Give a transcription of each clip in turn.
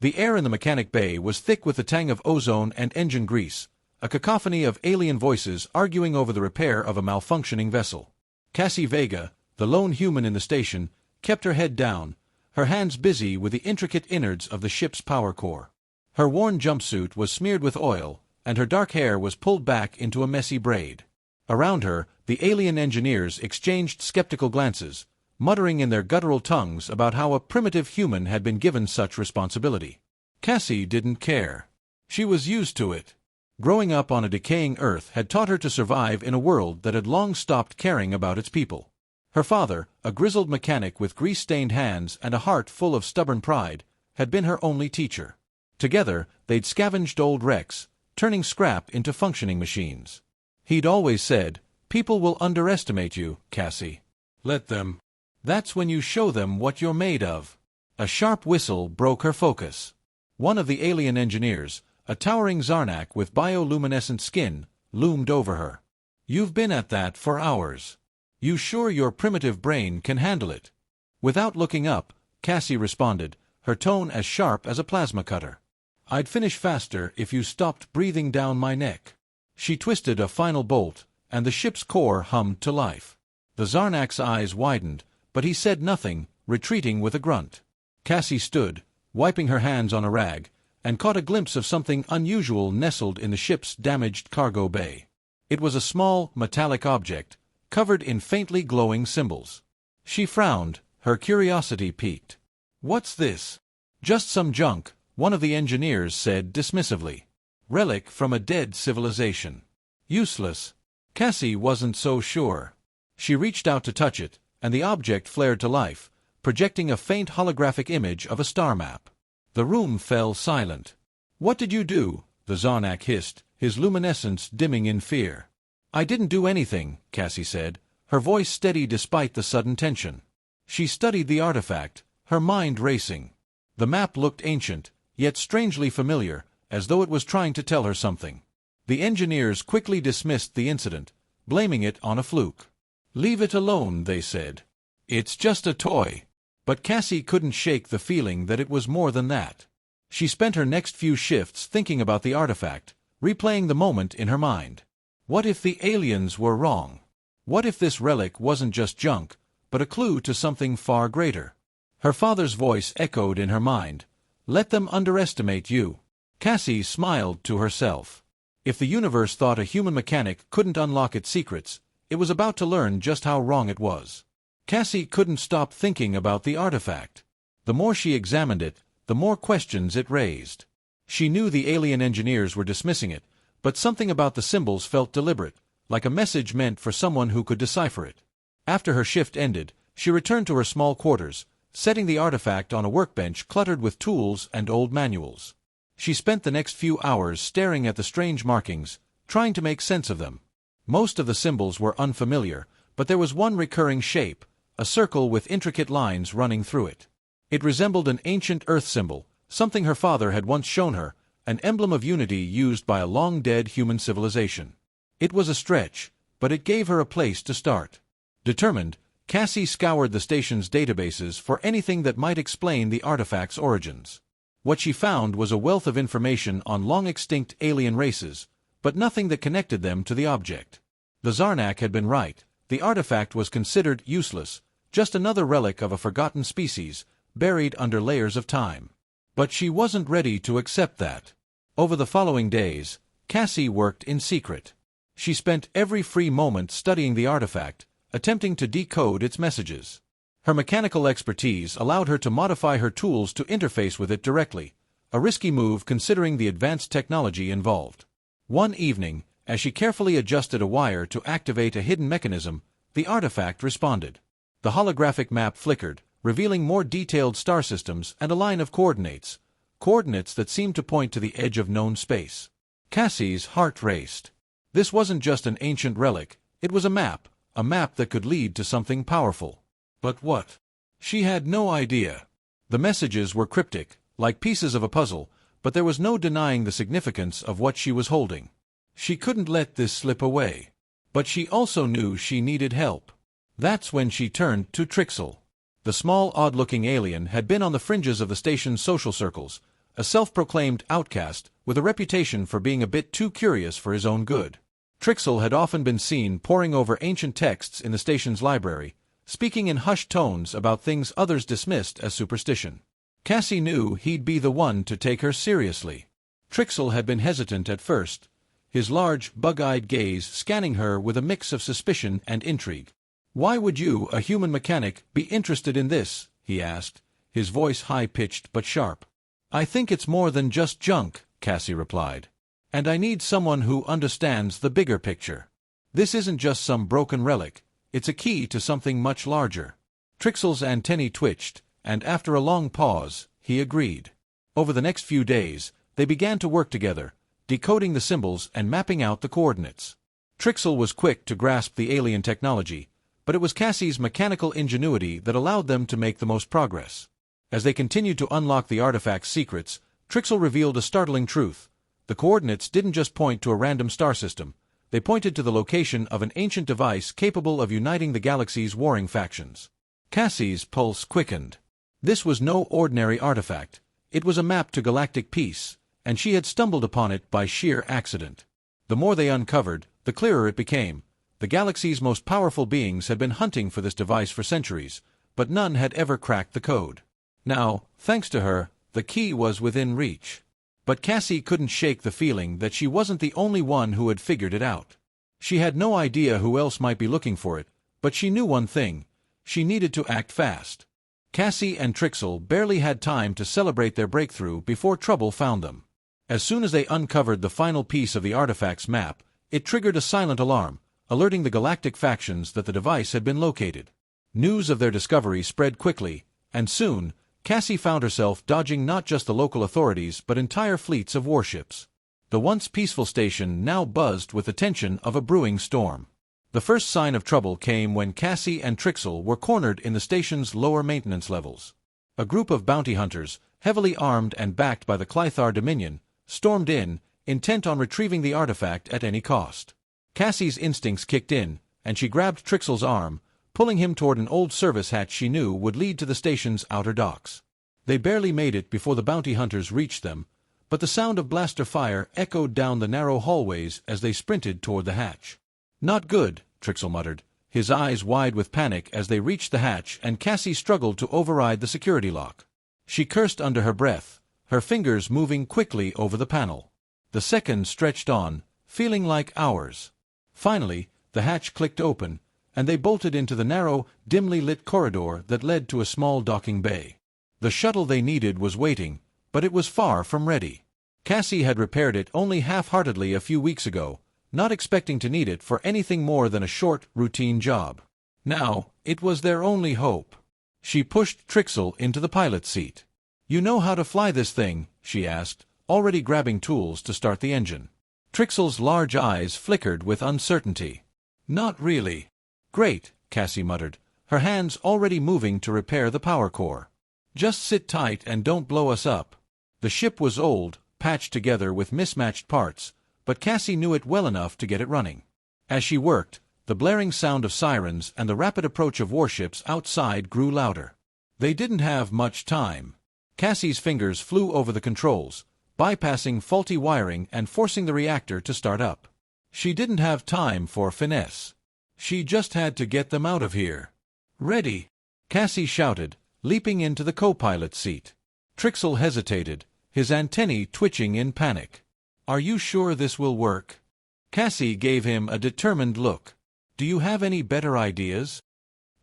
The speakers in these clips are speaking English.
The air in the mechanic bay was thick with the tang of ozone and engine grease, a cacophony of alien voices arguing over the repair of a malfunctioning vessel. Cassie Vega, the lone human in the station, kept her head down, her hands busy with the intricate innards of the ship's power core. Her worn jumpsuit was smeared with oil, and her dark hair was pulled back into a messy braid. Around her, the alien engineers exchanged skeptical glances, muttering in their guttural tongues about how a primitive human had been given such responsibility. Cassie didn't care. She was used to it. Growing up on a decaying Earth had taught her to survive in a world that had long stopped caring about its people. Her father, a grizzled mechanic with grease-stained hands and a heart full of stubborn pride, had been her only teacher. Together, they'd scavenged old wrecks, turning scrap into functioning machines. He'd always said, "People will underestimate you, Cassie. Let them. That's when you show them what you're made of." A sharp whistle broke her focus. One of the alien engineers, a towering Zarnak with bioluminescent skin, loomed over her. "You've been at that for hours. You sure your primitive brain can handle it?" Without looking up, Cassie responded, her tone as sharp as a plasma cutter. "I'd finish faster if you stopped breathing down my neck." She twisted a final bolt, and the ship's core hummed to life. The Zarnak's eyes widened, but he said nothing, retreating with a grunt. Cassie stood, wiping her hands on a rag, and caught a glimpse of something unusual nestled in the ship's damaged cargo bay. It was a small, metallic object, covered in faintly glowing symbols. She frowned, her curiosity piqued. "What's this?" "Just some junk," one of the engineers said dismissively. "Relic from a dead civilization. Useless." Cassie wasn't so sure. She reached out to touch it, and the object flared to life, projecting a faint holographic image of a star map. The room fell silent. "What did you do?" the Zarnak hissed, his luminescence dimming in fear. "I didn't do anything," Cassie said, her voice steady despite the sudden tension. She studied the artifact, her mind racing. The map looked ancient, yet strangely familiar, as though it was trying to tell her something. The engineers quickly dismissed the incident, blaming it on a fluke. "Leave it alone," they said. "It's just a toy." But Cassie couldn't shake the feeling that it was more than that. She spent her next few shifts thinking about the artifact, replaying the moment in her mind. What if the aliens were wrong? What if this relic wasn't just junk, but a clue to something far greater? Her father's voice echoed in her mind. "Let them underestimate you." Cassie smiled to herself. If the universe thought a human mechanic couldn't unlock its secrets, it was about to learn just how wrong it was. Cassie couldn't stop thinking about the artifact. The more she examined it, the more questions it raised. She knew the alien engineers were dismissing it, but something about the symbols felt deliberate, like a message meant for someone who could decipher it. After her shift ended, she returned to her small quarters, setting the artifact on a workbench cluttered with tools and old manuals. She spent the next few hours staring at the strange markings, trying to make sense of them. Most of the symbols were unfamiliar, but there was one recurring shape, a circle with intricate lines running through it. It resembled an ancient Earth symbol, something her father had once shown her, an emblem of unity used by a long-dead human civilization. It was a stretch, but it gave her a place to start. Determined, Cassie scoured the station's databases for anything that might explain the artifact's origins. What she found was a wealth of information on long-extinct alien races, but nothing that connected them to the object. The Zarnak had been right. The artifact was considered useless, just another relic of a forgotten species, buried under layers of time. But she wasn't ready to accept that. Over the following days, Cassie worked in secret. She spent every free moment studying the artifact, attempting to decode its messages. Her mechanical expertise allowed her to modify her tools to interface with it directly, a risky move considering the advanced technology involved. One evening, as she carefully adjusted a wire to activate a hidden mechanism, the artifact responded. The holographic map flickered, revealing more detailed star systems and a line of coordinates that seemed to point to the edge of known space. Cassie's heart raced. This wasn't just an ancient relic, it was a map that could lead to something powerful. But what? She had no idea. The messages were cryptic, like pieces of a puzzle, but there was no denying the significance of what she was holding. She couldn't let this slip away. But she also knew she needed help. That's when she turned to Trixal. The small, odd-looking alien had been on the fringes of the station's social circles, a self-proclaimed outcast with a reputation for being a bit too curious for his own good. Trixal had often been seen poring over ancient texts in the station's library, speaking in hushed tones about things others dismissed as superstition. Cassie knew he'd be the one to take her seriously. Trixal had been hesitant at first, his large, bug-eyed gaze scanning her with a mix of suspicion and intrigue. "Why would you, a human mechanic, be interested in this?" he asked, his voice high-pitched but sharp. "I think it's more than just junk," Cassie replied. "And I need someone who understands the bigger picture. This isn't just some broken relic, it's a key to something much larger." Trixal's antennae twitched, and after a long pause, he agreed. Over the next few days, they began to work together, decoding the symbols and mapping out the coordinates. Trixal was quick to grasp the alien technology, but it was Cassie's mechanical ingenuity that allowed them to make the most progress. As they continued to unlock the artifact's secrets, Trixal revealed a startling truth. The coordinates didn't just point to a random star system, they pointed to the location of an ancient device capable of uniting the galaxy's warring factions. Cassie's pulse quickened. This was no ordinary artifact. It was a map to galactic peace, and she had stumbled upon it by sheer accident. The more they uncovered, the clearer it became. The galaxy's most powerful beings had been hunting for this device for centuries, but none had ever cracked the code. Now, thanks to her, the key was within reach. But Cassie couldn't shake the feeling that she wasn't the only one who had figured it out. She had no idea who else might be looking for it, but she knew one thing: she needed to act fast. Cassie and Trixal barely had time to celebrate their breakthrough before trouble found them. As soon as they uncovered the final piece of the artifact's map, it triggered a silent alarm, alerting the galactic factions that the device had been located. News of their discovery spread quickly, and soon, Cassie found herself dodging not just the local authorities but entire fleets of warships. The once peaceful station now buzzed with the tension of a brewing storm. The first sign of trouble came when Cassie and Trixal were cornered in the station's lower maintenance levels. A group of bounty hunters, heavily armed and backed by the Clythar Dominion, stormed in, intent on retrieving the artifact at any cost. Cassie's instincts kicked in, and she grabbed Trixal's arm, pulling him toward an old service hatch she knew would lead to the station's outer docks. They barely made it before the bounty hunters reached them, but the sound of blaster fire echoed down the narrow hallways as they sprinted toward the hatch. "Not good," Trixal muttered, his eyes wide with panic as they reached the hatch and Cassie struggled to override the security lock. She cursed under her breath, her fingers moving quickly over the panel. The seconds stretched on, feeling like hours. Finally, the hatch clicked open, and they bolted into the narrow, dimly lit corridor that led to a small docking bay. The shuttle they needed was waiting, but it was far from ready. Cassie had repaired it only half-heartedly a few weeks ago, not expecting to need it for anything more than a short, routine job. Now, it was their only hope. She pushed Trixal into the pilot's seat. "You know how to fly this thing?" she asked, already grabbing tools to start the engine. Trixal's large eyes flickered with uncertainty. "Not really." "Great," Cassie muttered, her hands already moving to repair the power core. "Just sit tight and don't blow us up." The ship was old, patched together with mismatched parts, but Cassie knew it well enough to get it running. As she worked, the blaring sound of sirens and the rapid approach of warships outside grew louder. They didn't have much time. Cassie's fingers flew over the controls, bypassing faulty wiring and forcing the reactor to start up. She didn't have time for finesse. She just had to get them out of here. "Ready!" Cassie shouted, leaping into the co-pilot's seat. Trixal hesitated, his antennae twitching in panic. "Are you sure this will work?" Cassie gave him a determined look. "Do you have any better ideas?"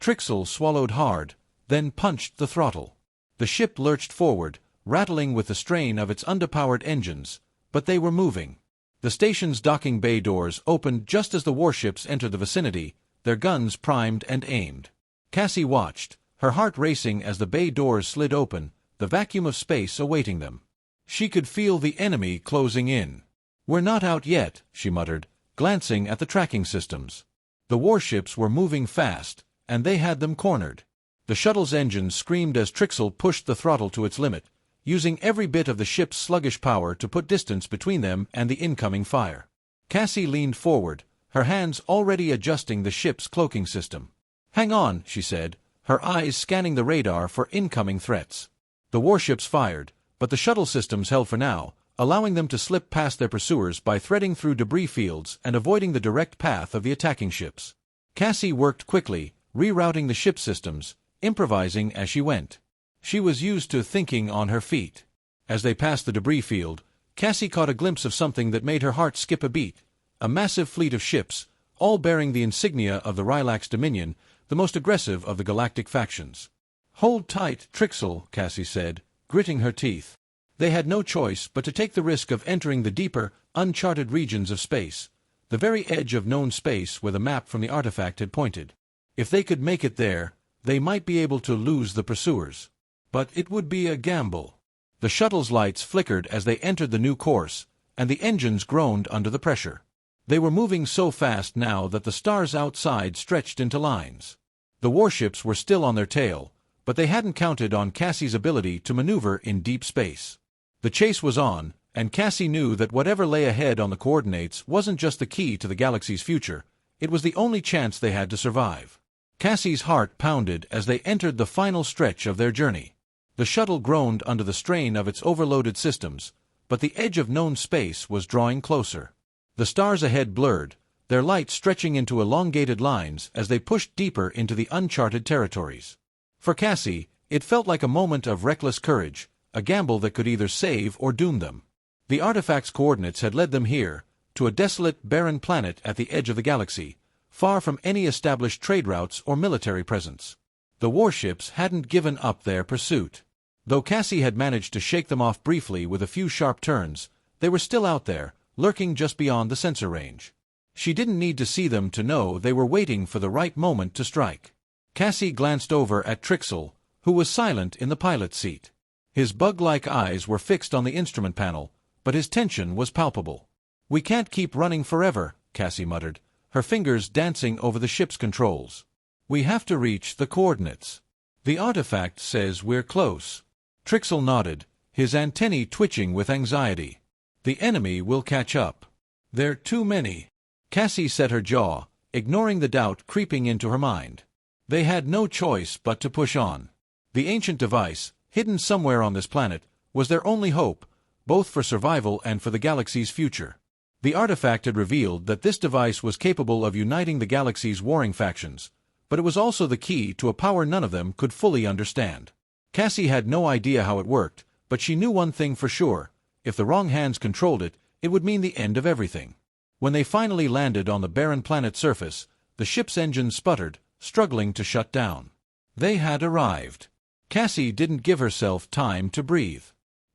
Trixal swallowed hard, then punched the throttle. The ship lurched forward, rattling with the strain of its underpowered engines, but they were moving. The station's docking bay doors opened just as the warships entered the vicinity, their guns primed and aimed. Cassie watched, her heart racing as the bay doors slid open, the vacuum of space awaiting them. She could feel the enemy closing in. "We're not out yet," she muttered, glancing at the tracking systems. The warships were moving fast, and they had them cornered. The shuttle's engines screamed as Trixal pushed the throttle to its limit, using every bit of the ship's sluggish power to put distance between them and the incoming fire. Cassie leaned forward, her hands already adjusting the ship's cloaking system. "Hang on," she said, her eyes scanning the radar for incoming threats. The warships fired, but the shuttle systems held for now, allowing them to slip past their pursuers by threading through debris fields and avoiding the direct path of the attacking ships. Cassie worked quickly, rerouting the ship systems, improvising as she went. She was used to thinking on her feet. As they passed the debris field, Cassie caught a glimpse of something that made her heart skip a beat: a massive fleet of ships, all bearing the insignia of the Rylax Dominion, the most aggressive of the galactic factions. "Hold tight, Trixal," Cassie said, gritting her teeth. They had no choice but to take the risk of entering the deeper, uncharted regions of space, the very edge of known space where the map from the artifact had pointed. If they could make it there, they might be able to lose the pursuers. But it would be a gamble. The shuttle's lights flickered as they entered the new course, and the engines groaned under the pressure. They were moving so fast now that the stars outside stretched into lines. The warships were still on their tail, but they hadn't counted on Cassie's ability to maneuver in deep space. The chase was on, and Cassie knew that whatever lay ahead on the coordinates wasn't just the key to the galaxy's future, it was the only chance they had to survive. Cassie's heart pounded as they entered the final stretch of their journey. The shuttle groaned under the strain of its overloaded systems, but the edge of known space was drawing closer. The stars ahead blurred, their light stretching into elongated lines as they pushed deeper into the uncharted territories. For Cassie, it felt like a moment of reckless courage, a gamble that could either save or doom them. The artifact's coordinates had led them here, to a desolate, barren planet at the edge of the galaxy, far from any established trade routes or military presence. The warships hadn't given up their pursuit. Though Cassie had managed to shake them off briefly with a few sharp turns, they were still out there, lurking just beyond the sensor range. She didn't need to see them to know they were waiting for the right moment to strike. Cassie glanced over at Trixal, who was silent in the pilot's seat. His bug-like eyes were fixed on the instrument panel, but his tension was palpable. "We can't keep running forever," Cassie muttered, her fingers dancing over the ship's controls. "We have to reach the coordinates. The artifact says we're close." Trixal nodded, his antennae twitching with anxiety. "The enemy will catch up. They're too many." Cassie set her jaw, ignoring the doubt creeping into her mind. They had no choice but to push on. The ancient device, hidden somewhere on this planet, was their only hope, both for survival and for the galaxy's future. The artifact had revealed that this device was capable of uniting the galaxy's warring factions, but it was also the key to a power none of them could fully understand. Cassie had no idea how it worked, but she knew one thing for sure: if the wrong hands controlled it, it would mean the end of everything. When they finally landed on the barren planet's surface, the ship's engines sputtered, struggling to shut down. They had arrived. Cassie didn't give herself time to breathe.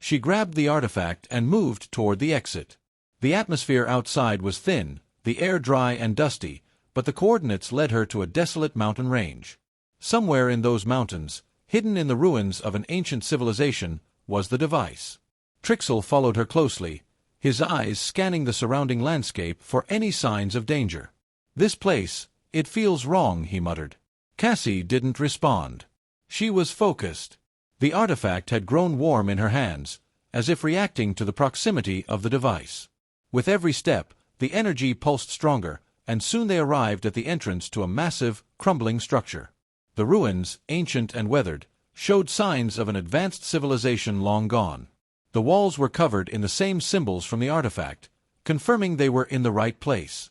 She grabbed the artifact and moved toward the exit. The atmosphere outside was thin, the air dry and dusty, but the coordinates led her to a desolate mountain range. Somewhere in those mountains, hidden in the ruins of an ancient civilization, was the device. Trixal followed her closely, his eyes scanning the surrounding landscape for any signs of danger. "This place, it feels wrong," he muttered. Cassie didn't respond. She was focused. The artifact had grown warm in her hands, as if reacting to the proximity of the device. With every step, the energy pulsed stronger, and soon they arrived at the entrance to a massive, crumbling structure. The ruins, ancient and weathered, showed signs of an advanced civilization long gone. The walls were covered in the same symbols from the artifact, confirming they were in the right place.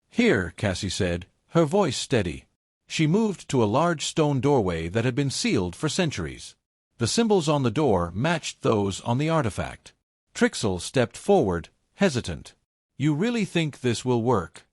"Here," Cassie said, her voice steady. She moved to a large stone doorway that had been sealed for centuries. The symbols on the door matched those on the artifact. Trixal stepped forward, hesitant. "You really think this will work?"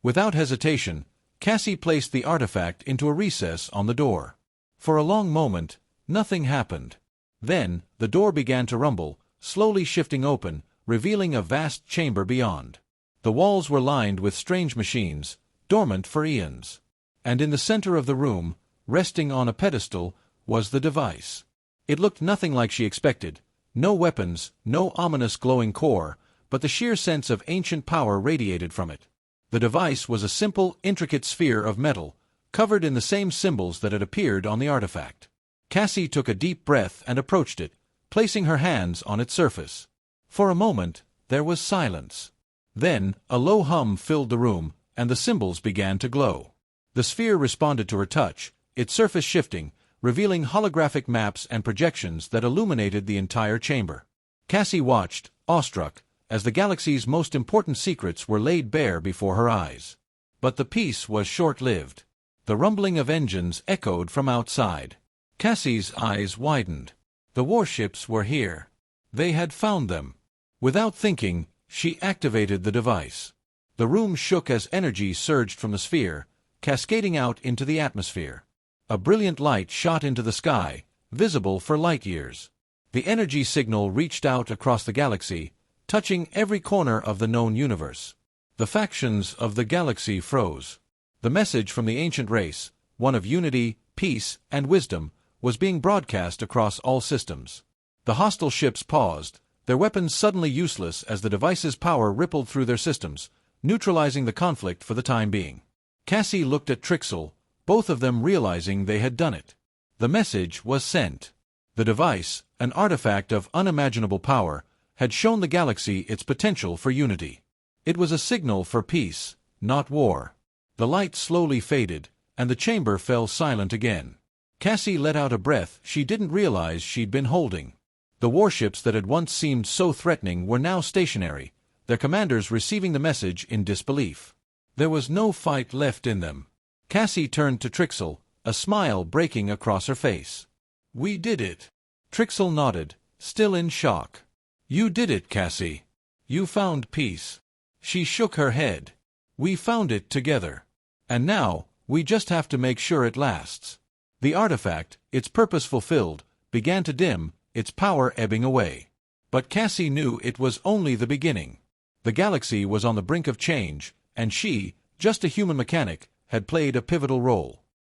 Without hesitation, Cassie placed the artifact into a recess on the door. For a long moment, nothing happened. Then, the door began to rumble, slowly shifting open, revealing a vast chamber beyond. The walls were lined with strange machines, dormant for eons. And in the center of the room, resting on a pedestal, was the device. It looked nothing like she expected. No weapons, no ominous glowing core, but the sheer sense of ancient power radiated from it. The device was a simple, intricate sphere of metal, covered in the same symbols that had appeared on the artifact. Cassie took a deep breath and approached it, placing her hands on its surface. For a moment, there was silence. Then, a low hum filled the room, and the symbols began to glow. The sphere responded to her touch, its surface shifting, revealing holographic maps and projections that illuminated the entire chamber. Cassie watched, awestruck, as the galaxy's most important secrets were laid bare before her eyes. But the peace was short-lived. The rumbling of engines echoed from outside. Cassie's eyes widened. The warships were here. They had found them. Without thinking, she activated the device. The room shook as energy surged from the sphere, cascading out into the atmosphere. A brilliant light shot into the sky, visible for light years. The energy signal reached out across the galaxy, touching every corner of the known universe. The factions of the galaxy froze. The message from the ancient race, one of unity, peace, and wisdom, was being broadcast across all systems. The hostile ships paused, their weapons suddenly useless as the device's power rippled through their systems, neutralizing the conflict for the time being. Cassie looked at Trixal, both of them realizing they had done it. The message was sent. The device, an artifact of unimaginable power, had shown the galaxy its potential for unity. It was a signal for peace, not war. The light slowly faded, and the chamber fell silent again. Cassie let out a breath she didn't realize she'd been holding. The warships that had once seemed so threatening were now stationary, their commanders receiving the message in disbelief. There was no fight left in them. Cassie turned to Trixal, a smile breaking across her face. "We did it." Trixal nodded, still in shock. "You did it, Cassie. You found peace." She shook her head. "We found it together. And now, we just have to make sure it lasts." The artifact, its purpose fulfilled, began to dim, its power ebbing away. But Cassie knew it was only the beginning. The galaxy was on the brink of change, and she, just a human mechanic, had played a pivotal role.